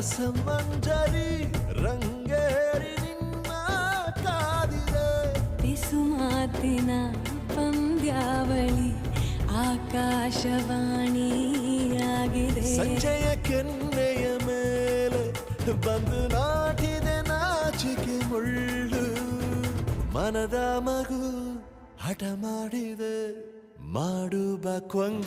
ರಸಮಂಜರಿ ರಂಗೇರಿ ನಿನ್ನ ಕಾದಿದೆ ಪಿಸು ಮಾತಿನ ಪಂದ್ಯಾವಳಿ ಆಕಾಶವಾಣಿಯಾಗಿದೆ ಸಂಜೆಯ ಕೆನ್ನೆಯ ಮೇಲೆ ಬಂದು ನಾಟಿದೆ ನಾಚಿಕೆ ಮುಳ್ಳು ಮನದ ಮಗು ಹಠ ಮಾಡಿದೆ ಮಾಡುವ ಕೊಂಗ